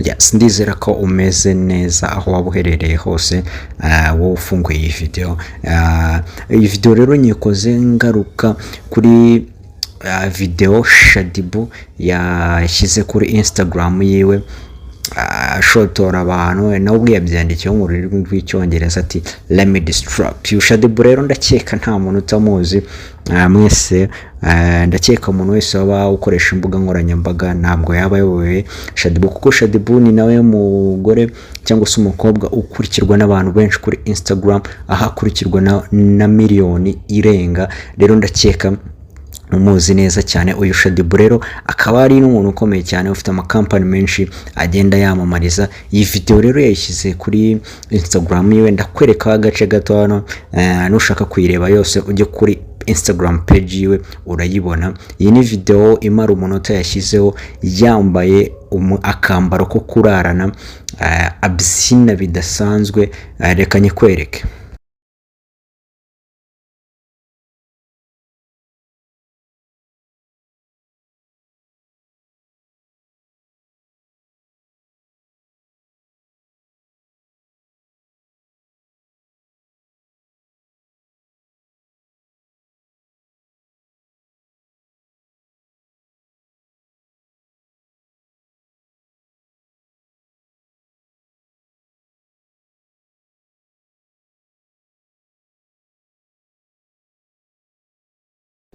Yes, ndizera ko umeze neza aho waba uherereye hose wowe ufunguye iyi video. Iyi video rero nyikoze ngaruka kuri video Shaddy yashyize kuri Instagram yiwe, ashotora abantu nawe ubwe yabyandikiyeho mu rurimi rw'icyongereza ati let me distract you. Shaddy rero ndakeka nta muntu utamuzi, mwese ndakeka umuntu wese waba ukoresha imbuga nkoranyambaga ntabwo yaba yobewe Shaddy kuko Shaddy ni nawe mugore cyangwa se umukobwa ukurikirwa n'abantu benshi kuri Instagram, aho akurikirwa na miliyoni irenga. Rero ndakeka umuzi neza cyane uyu Shaddy rero akaba ari n'umuntu ukomeye cyane ufite amakampani menshi agenda yamamariza. Iyi video rero yayishyize kuri Instagram yiwe, ndakwereka agace gato hano, nushaka kuyireba yose ujye kuri Instagram page yiwe urayibona. Iyi ni video imara umunota yashyizeho yambaye akambaro ko kurarana, abyina bidasanzwe. Reka nyikwereke.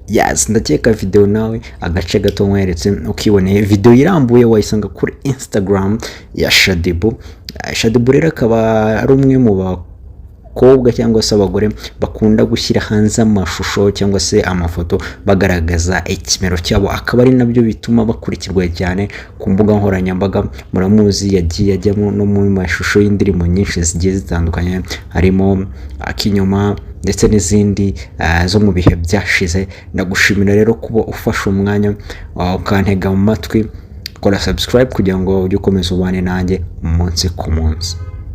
Yes, ndakeka video nawe agace gato nkweretse ukiboneye. Video irambuye wayisanga kuri Instagram ya Shaddy. Shaddy rero akaba ari umwe mu bakobwa cyangwa se abagore bakunda gushyira hanze amashusho cyangwa se amafoto bagaragaza ikimero cyabo, akaba ari nabyo bituma bakurikirwa cyane ku mbuga nkoranyambaga. Muramuzi yagiye ajyamo no mu mashusho y'indirimbo nyinshi zigiye zitandukanye, harimo Akinyoma ndetse n'izindi zo mu bihe byashize. Ndagushimira rero kuba ufashe umwanya ukantega mu matwi, kora subscribe kugira ngo ujye ukomeza ubane nanjye umunsi ku munsi.